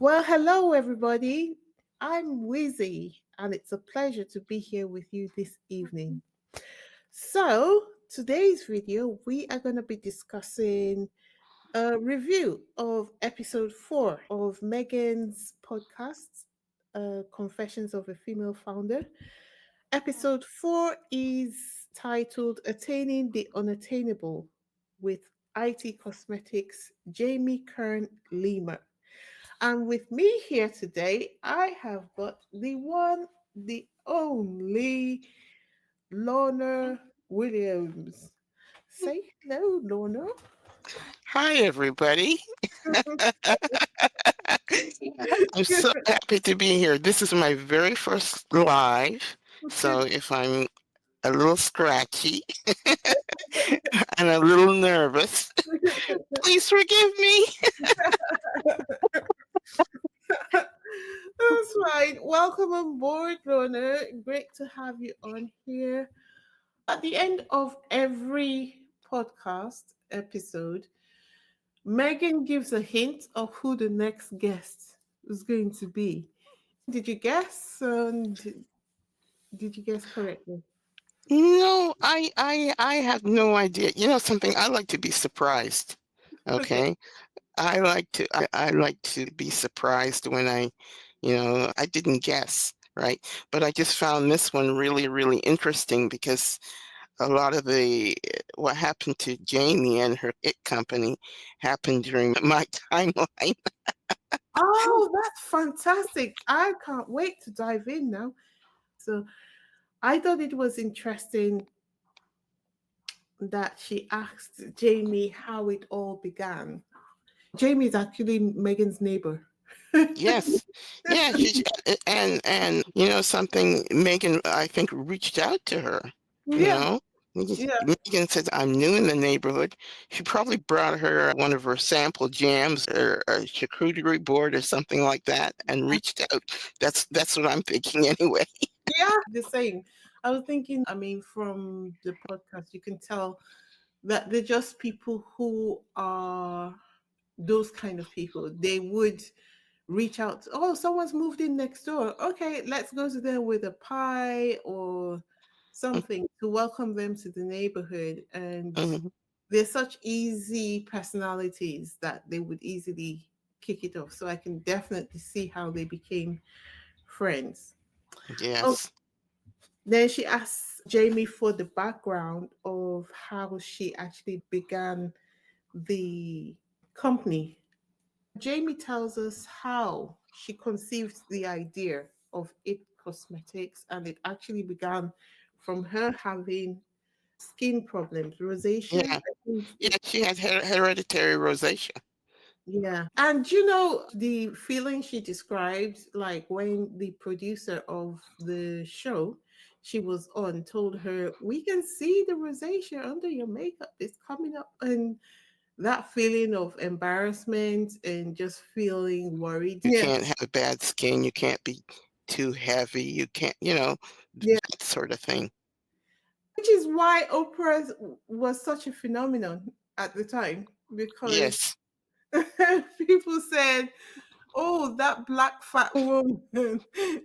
Well, hello, everybody. I'm Wizzy, and it's a pleasure to be here with you this evening. So, today's video, we are going to be discussing a review of episode 4 of Megan's podcast, Confessions of a Female Founder. Episode 4 is titled Attaining the Unattainable with IT Cosmetics, Jamie Kern Lima. And with me here today, I have got the one, the only Lorna Williams. Say hello, Lorna. Hi, everybody. I'm so happy to be here. This is my very first live. So if I'm a little scratchy and a little nervous, please forgive me. That's right. Welcome on board, Lorna. Great to have you on here. At the end of every podcast episode, Megan gives a hint of who the next guest is going to be. Did you guess? Did you guess correctly? No, I have no idea. You know something? I like to be surprised. Okay. Okay. I like to be surprised when I didn't guess, right? But I just found this one really, really interesting because a lot of the what happened to Jamie and her it company happened during my timeline. Oh, that's fantastic. I can't wait to dive in now. So I thought it was interesting that she asked Jamie how it all began. Jamie is actually Megan's neighbor. Yes. Yeah, and you know something, Megan, I think, reached out to her, you Yeah, know. yeah. Megan said, I'm new in the neighborhood. She probably brought her one of her sample jams or a charcuterie board or something like that and reached out. That's what I'm thinking anyway. Yeah, the same. I was thinking, from the podcast, you can tell that they're just people who are those kind of people. They would reach out, oh, someone's moved in next door. Okay, let's go to them with a pie or something to welcome them to the neighborhood. And Mhm. they're such easy personalities that they would easily kick it off. So I can definitely see how they became friends. Oh, Yes. then she asks Jamie for the background of how she actually began the company. Jamie tells us how she conceived the idea of it cosmetics, and it actually began from her having skin problems, rosacea. Yeah. I think Yeah, she had hereditary rosacea. yeah. And you know, the feeling she described, like when the producer of the show she was on told her, we can see the rosacea under your makeup, it's coming up. And that feeling of embarrassment and just feeling worried. You Yeah. can't have bad skin. You can't be too heavy. You can't, Yeah. that sort of thing. Which is why Oprah was such a phenomenon at the time because Yes. people said, oh, that black fat woman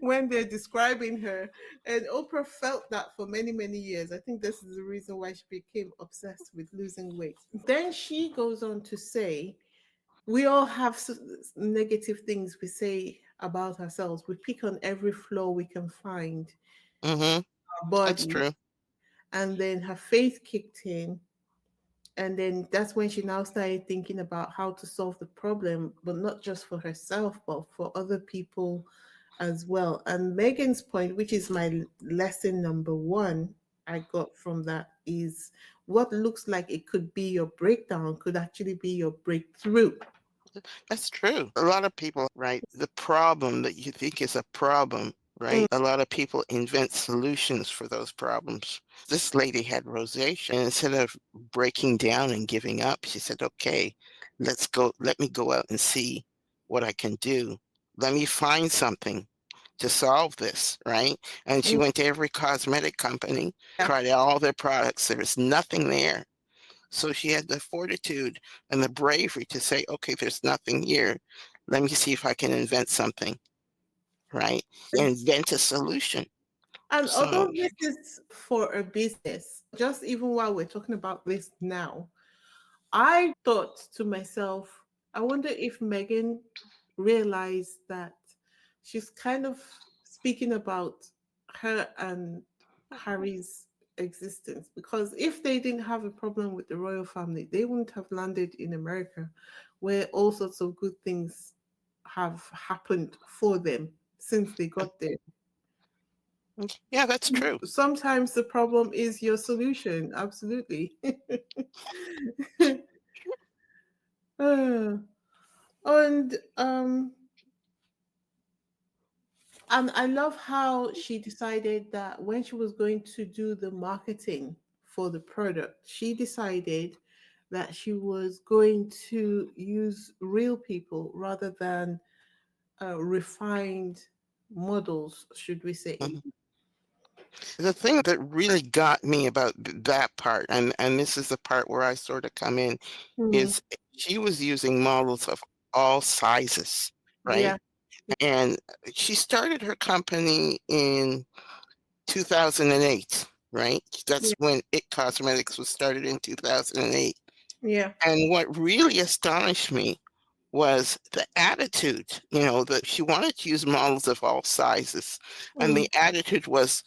when they're describing her. And Oprah felt that for many, many years. I think this is the reason why she became obsessed with losing weight. Then she goes on to say, we all have negative things we say about ourselves. We pick on every flaw we can find Mm-hmm. our That's body. true. And then her faith kicked in. And then that's when she now started thinking about how to solve the problem, but not just for herself, but for other people as well. And Megan's point, which is my lesson number one I got from that, is what looks like it could be your breakdown could actually be your breakthrough. That's true. A lot of people, right? The problem that you think is a problem, Mm, right? A lot of people invent solutions for those problems. This lady had rosacea, and instead of breaking down and giving up, she said, okay, let me go out and see what I can do. Let me find something to solve this, right? And she mm, went to every cosmetic company, yeah. tried out all their products. There was nothing there. So she had the fortitude and the bravery to say, okay, there's nothing here. let me see if I can invent something, right? Invent a solution. And So, although this is for a business, just even while we're talking about this now, I thought to myself, I wonder if Megan realized that she's kind of speaking about her and Harry's existence. Because if they didn't have a problem with the royal family, they wouldn't have landed in America, where all sorts of good things have happened for them since they got there. yeah, that's true. Sometimes the problem is your solution. Absolutely. Uh, and and I love how she decided that when she was going to do the marketing for the product, she decided that she was going to use real people rather than refined models, should we say. Mhm. The thing that really got me about that part, and this is the part where I sort of come in, Mm, is she was using models of all sizes, right? yeah, And she started her company in 2008, right? That's yeah, when It Cosmetics was started in 2008. yeah. And what really astonished me was the attitude, that she wanted to use models of all sizes. And Mm, the attitude was,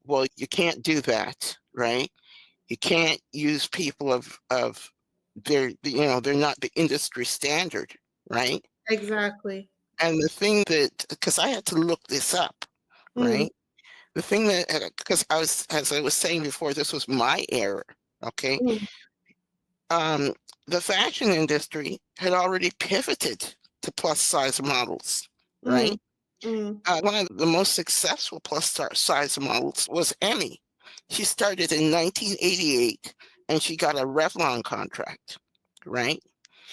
well, you can't do that, right? You can't use people of they're not the industry standard, right? exactly. And the thing that, because I had to look this up, Mm, right? The thing that, because as I was saying before, this was my error, okay? mm, Um, the fashion industry had already pivoted to plus size models, mm, right? mm. One of the most successful size models was Emmy. She started in 1988 and she got a Revlon contract, right?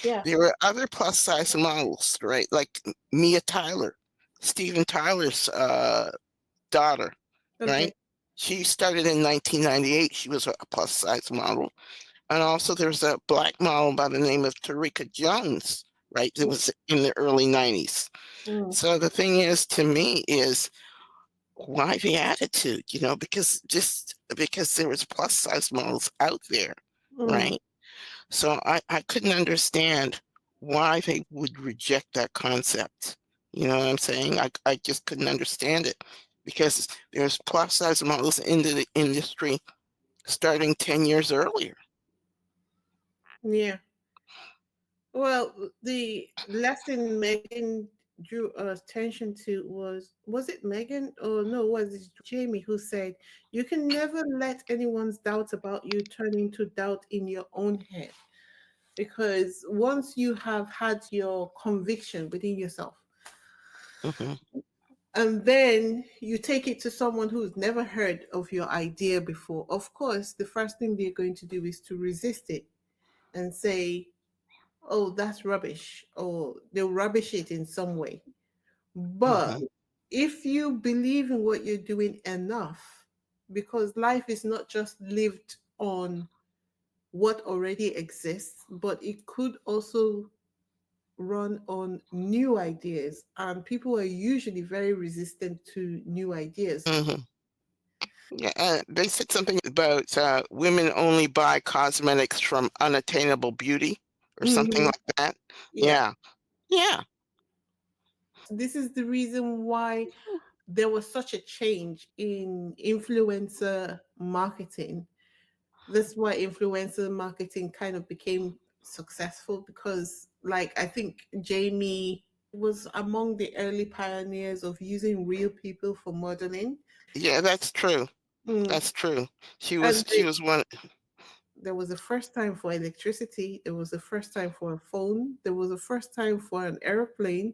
Yeah. There were other plus size models, right? Like Mia Tyler, Steven Tyler's daughter, right? Okay. She started in 1998. She was a plus size model. And also there's a black model by the name of Tarika Jones, right? It was in the early 90s. Mm, So the thing is, to me, is why the attitude, because there was plus size models out there, mm, right? So I couldn't understand why they would reject that concept. You know what I'm saying? I just couldn't understand it because there's plus size models into the industry starting 10 years earlier. yeah. Well, the lesson Megan drew attention to was it Megan or no, was it Jamie who said you can never let anyone's doubts about you turn into doubt in your own head, because once you have had your conviction within yourself Hmm. and then you take it to someone who's never heard of your idea before, of course the first thing they're going to do is to resist it and say, oh, that's rubbish, or they'll rubbish it in some way. But Hmm. if you believe in what you're doing enough, because life is not just lived on what already exists, but it could also run on new ideas. And people are usually very resistant to new ideas. Hmm. Yeah, they said something about women only buy cosmetics from unattainable beauty or something Mhm. like that. Yeah. Yeah, yeah. This is the reason why there was such a change in influencer marketing. That's why influencer marketing kind of became successful because, like, I think Jamie was among the early pioneers of using real people for modeling. Yeah, that's true. Mm. That's true. She And was she was one. there was a first time for electricity, there was a first time for a phone, there was a first time for an airplane.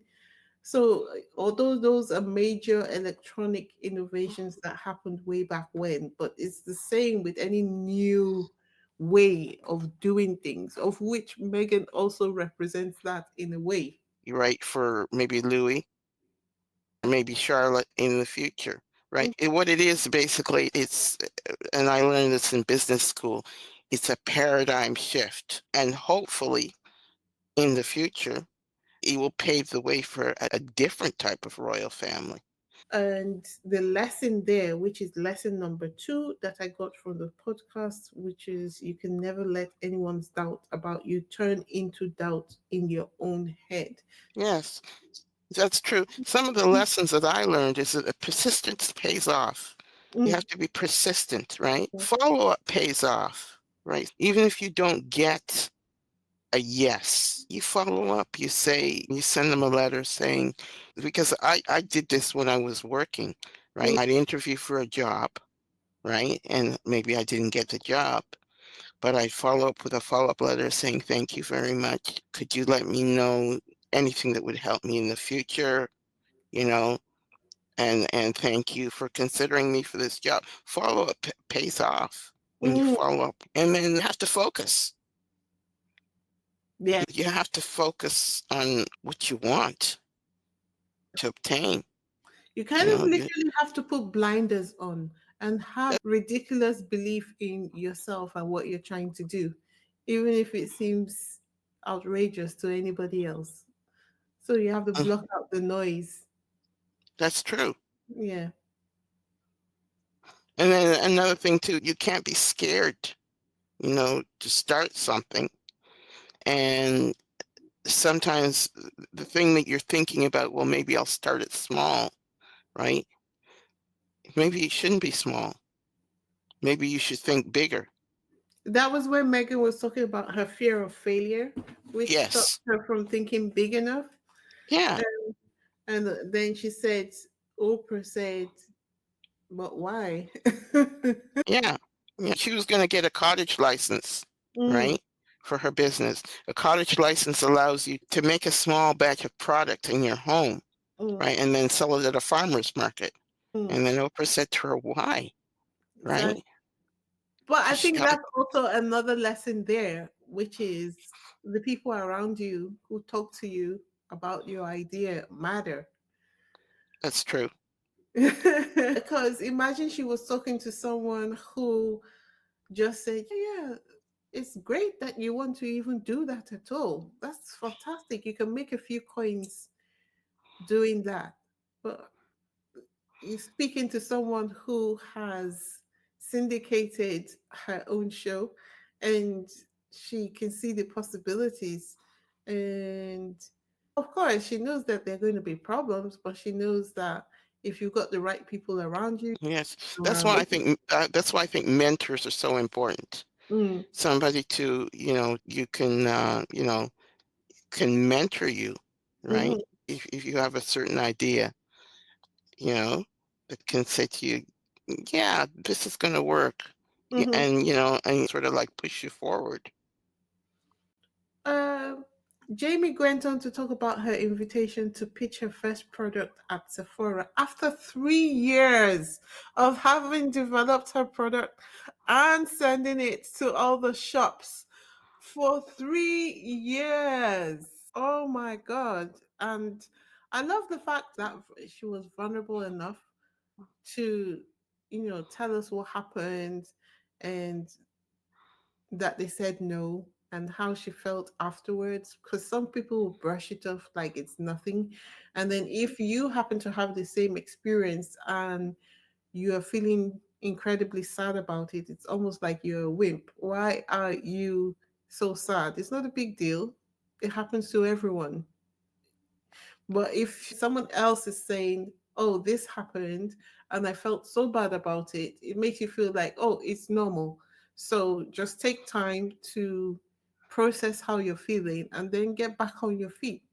So, although those are major electronic innovations that happened way back when, but it's the same with any new way of doing things, of which Megan also represents that in a way. You write for maybe Louis, or maybe Charlotte in the future, Mm, right? What it is basically, and I learned this in business school, it's a paradigm shift. And hopefully in the future, it will pave the way for a different type of royal family. And the lesson there, which is lesson number two that I got from the podcast, which is you can never let anyone's doubt about you turn into doubt in your own head. Yes, that's true. Some of the lessons that I learned is that persistence pays off. You Mm, have to be persistent, right? Follow-up pays off, right? Even if you don't get a yes, you follow up, you send them a letter saying, because I did this when I was working, right? mm, I'd interview for a job, right? And maybe I didn't get the job, but I follow up with a follow-up letter saying, thank you very much. Could you let me know anything that would help me in the future? You know, and thank you for considering me for this job. Follow-up pays off when you mm. follow up, and then you have to focus. Yeah. You have to focus on what you want to obtain. You kind You of know, literally have to put blinders on and have ridiculous belief in yourself and what you're trying to do, even if it seems outrageous to anybody else. So you have to mm, block out the noise. that's true. Yeah. And then another thing too, you can't be scared, to start something. And sometimes the thing that you're thinking about, well, maybe I'll start it small, right? Maybe it shouldn't be small. Maybe you should think bigger. That was when Megan was talking about her fear of failure, which stopped Yes. her from thinking big enough. Yeah. And then she said, Oprah said, but why? Yeah. Yeah. She was going to get a cottage license, Mm, right? For her business. A cottage license allows you to make a small batch of product in your home, mm, right? And then sell it at a farmer's market. mm. And then Oprah said to her, why? Right? Exactly. But I Because she think got that's also another lesson there, which is the people around you who talk to you about your idea matter. that's true. Because imagine she was talking to someone who just said, yeah, it's great that you want to even do that at all. That's fantastic. You can make a few coins doing that. But you speaking to someone who has syndicated her own show and she can see the possibilities. And of course, she knows that there are going to be problems, but she knows that if you've got the right people around you, Yes. That's around why you. I think mentors are so important. Mm, Somebody to, you can mentor you, right? mhm, If you have a certain idea, you know, that can say to you, yeah, this is going to work. mhm. And sort of like push you forward. Um, Jamie went on to talk about her invitation to pitch her first product at Sephora after 3 years of having developed her product and sending it to all the shops for 3 years. Oh my God. And I love the fact that she was vulnerable enough to, tell us what happened and that they said no and how she felt afterwards, because some people will brush it off like it's nothing, and then if you happen to have the same experience and you are feeling incredibly sad about it, it's almost like you're a wimp. Why are you so sad? It's not a big deal. It happens to everyone. But if someone else is saying, oh, this happened and I felt so bad about it, it makes you feel like, oh, it's normal. So just take time to process how you're feeling and then get back on your feet.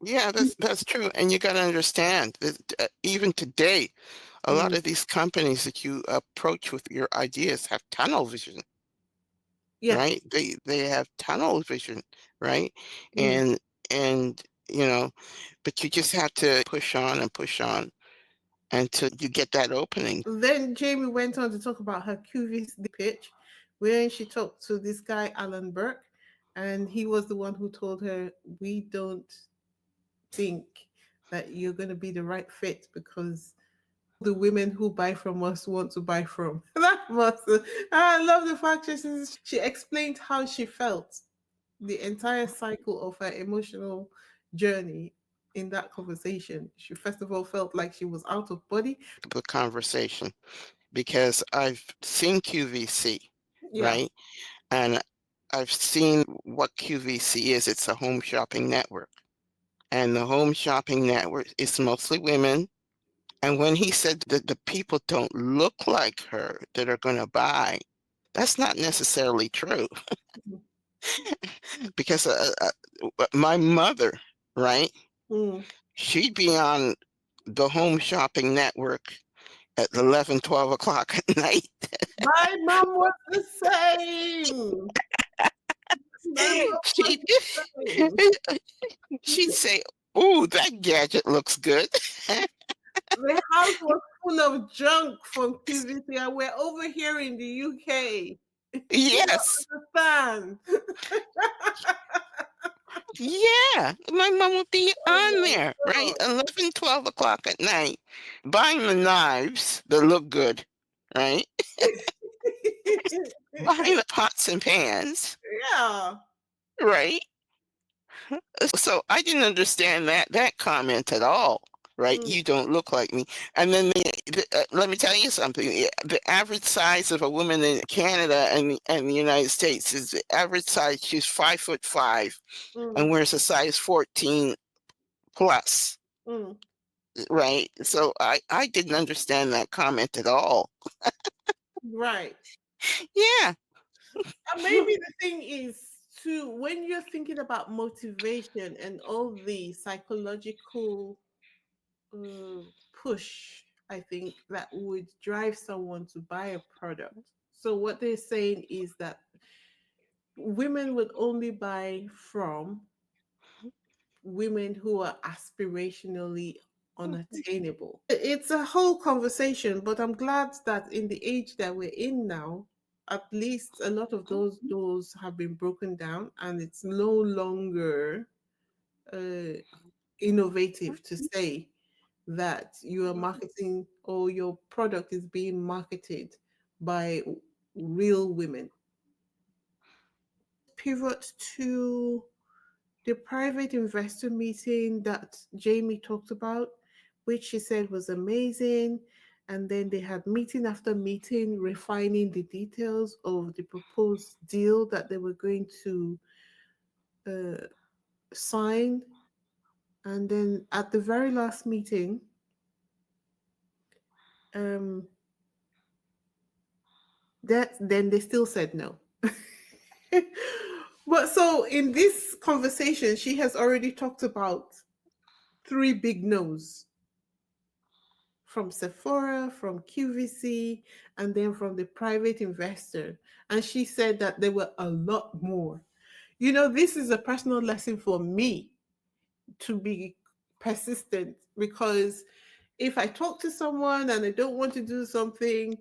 Yeah, that's true. And you got to understand that even today, a lot Mm, of these companies that you approach with your ideas have tunnel vision, yeah. right? They have tunnel vision, right? Mm. And and you know, but you just have to push on until you get that opening. Then Jamie went on to talk about her QVC pitch, where she talked to this guy, Alan Burke, and he was the one who told her, we don't think that you're going to be the right fit because the women who buy from us want to buy from. That was, I love the fact she explained how she felt. the entire cycle of her emotional journey in that conversation. She first of all felt like she was out of body. The conversation because I've seen QVC, Yeah. right? And I've seen what QVC is. It's a home shopping network. And the home shopping network is mostly women. And when he said that the people don't look like her that are going to buy, that's not necessarily true because my mother, right? Mm. She'd be on the home shopping network at 11, 12 o'clock at night. My mom was the same. My mom was She'd, the same. she'd say, "Ooh, that gadget looks good." The house was full of junk from QVC, and we're over here in the UK. You Yes. don't understand. Yeah. My mom would be on Oh there, right? my 11, 12 o'clock at night, buying the knives that look good, right? God. Buying the pots and pans, Yeah. right? So I didn't understand that comment at all, right? Mm, You don't look like me. And then let me tell you something. The average size of a woman in Canada and the United States is the average size. She's 5'5" mm, and wears a size 14 plus, mm. right? So I didn't understand that comment at all. Right. Yeah. And maybe the thing is too, when you're thinking about motivation and all the psychological uh, push, I think that would drive someone to buy a product. So what they're saying is that women would only buy from women who are aspirationally unattainable. It's a whole conversation, but I'm glad that in the age that we're in now, at least a lot of those doors have been broken down, and it's no longer uh, innovative to say that you are marketing or your product is being marketed by real women. Pivot to the private investor meeting that Jamie talked about, which she said was amazing. And then they had meeting after meeting, refining the details of the proposed deal that they were going to uh, sign. And then at the very last meeting, um, that then they still said no. But so in this conversation, she has already talked about three big no's from Sephora, from QVC, and then from the private investor. And she said that there were a lot more. You know, this is a personal lesson for me to be persistent, because if I talk to someone and I don't want to do something,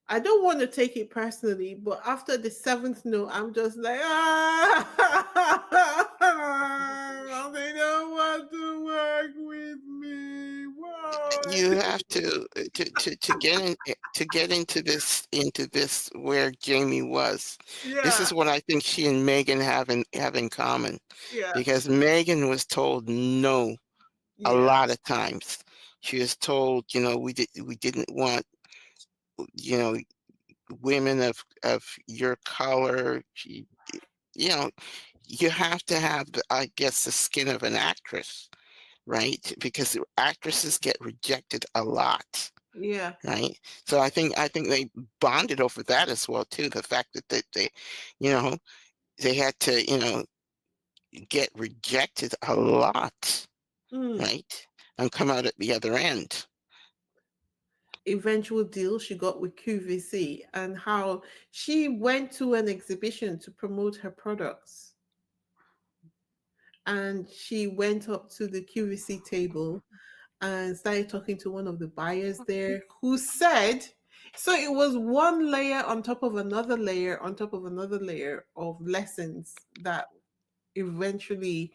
I don't want to take it personally, but after the seventh no, I'm just like, they don't want to work with me. Why? You have to get into this where Jamie was. This Yeah, is what I think she and Megan have in common, yeah, because Megan was told no a yeah, lot of times. She was told, we didn't want, you know, women of your color. You know, you have to have, I guess, the skin of an actress, right? Because actresses get rejected a lot, yeah. right? So I think they bonded over that as well too. The fact that they, you know, they had to, get rejected a lot, Mm. right? And come out at the other end. Eventual deal she got with QVC, and how she went to an exhibition to promote her products, and she went up to the QVC table and started talking to one of the buyers there, who said, so it was one layer on top of another layer on top of another layer of lessons that eventually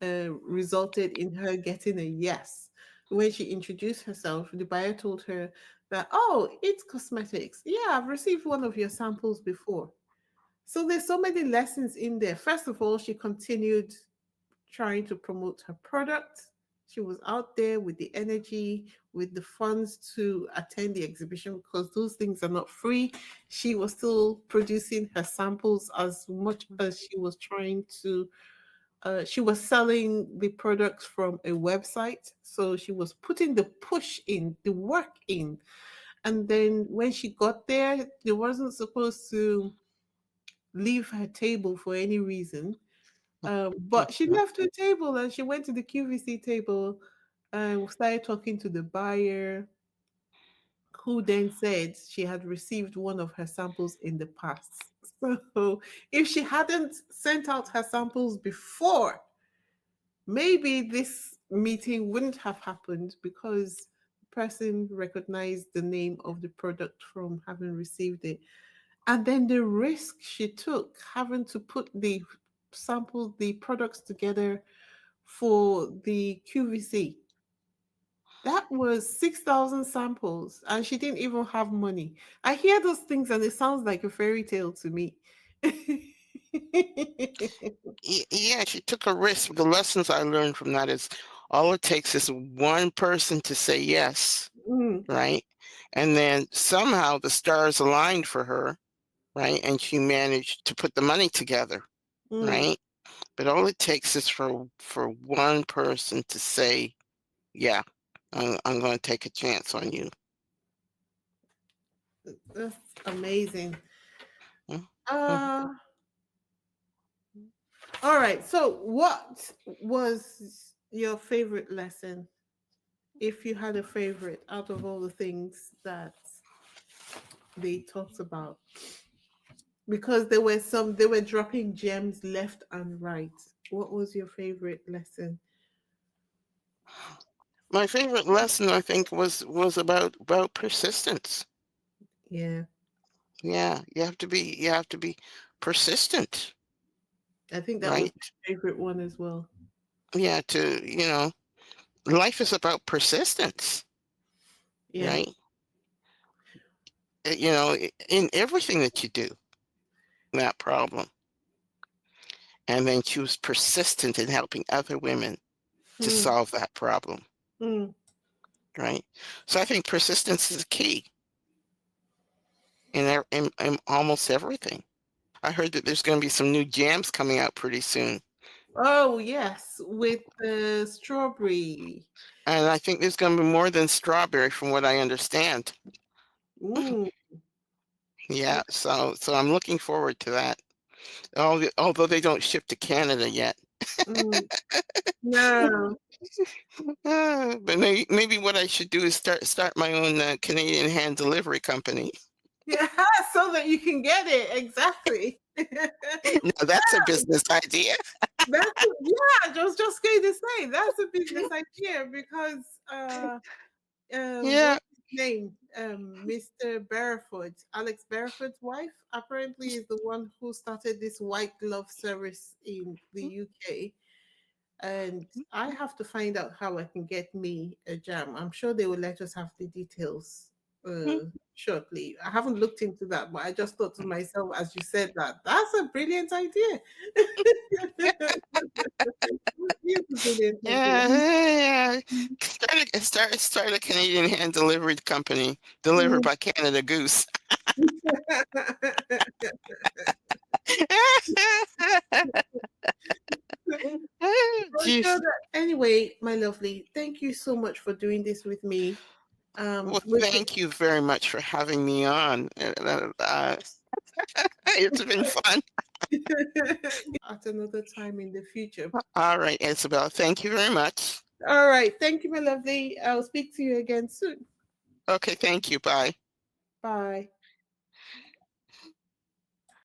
resulted in her getting a yes. When she introduced herself, the buyer told her that, oh, it's cosmetics. Yeah, I've received one of your samples before. So there's so many lessons in there. First of all, she continued trying to promote her product. She was out there with the energy, with the funds to attend the exhibition because those things are not free. She was still producing her samples as much as she was trying to. She was selling the products from a website. So she was putting the push in, the work in. And then when she got there, she wasn't supposed to leave her table for any reason. But she left her table and she went to the QVC table and started talking to the buyer, who then said she had received one of her samples in the past. So if she hadn't sent out her samples before, maybe this meeting wouldn't have happened because the person recognized the name of the product from having received it. And then the risk she took having to put the samples, the products together for the QVC. That was 6,000 samples, and she didn't even have money. I hear those things and it sounds like a fairy tale to me. Yeah, she took a risk. The lessons I learned from that is all it takes is one person to say yes, Mm, right? And then somehow the stars aligned for her, right? And she managed to put the money together, mm. right? But all it takes is for one person to say, yeah, I'm going to take a chance on you. That's amazing. Mm, mhm. Uh, all right. So, what was your favorite lesson? If you had a favorite out of all the things that they talked about, because there were some, they were dropping gems left and right. What was your favorite lesson? My favorite lesson, I think, was about persistence. Yeah, Yeah, you have to be persistent, I think that was right? my favorite one as well. Yeah, life is about persistence, Yeah. right? In everything that you do, that problem. And then she was persistent in helping other women to Mm, solve that problem, mm. right? So I think persistence is key in almost everything. I heard that there's going to be some new jams coming out pretty soon. Oh yes, with the strawberry. And I think there's going to be more than strawberry from what I understand. Mm, Yeah, so I'm looking forward to that. Although they don't ship to Canada yet. mm. No. But maybe what I should do is start my own Canadian hand delivery company. Yeah, so that you can get it exactly. Now that's a business idea. Yeah, I was just going to say that's a business idea because Yeah. what's his name? Mr. Barefoot, Alex Barefoot's wife, apparently is the one who started this white glove service in the UK. And I have to find out how I can get me a jam. I'm sure they will let us have the details shortly. I haven't looked into that, but I just thought to myself, as you said that, that's a brilliant idea. It's a brilliant idea. Yeah, yeah. Start a Canadian hand delivery company delivered Mm. by Canada Goose. For sure Jeez. that- Anyway, my lovely, thank you so much for doing this with me. Well, With thank you very much for having me on. It's been fun. at another time in the future. All right, Isabel. Thank you very much. All right. Thank you, my lovely. I'll speak to you again soon. Okay, thank you. Bye. Bye.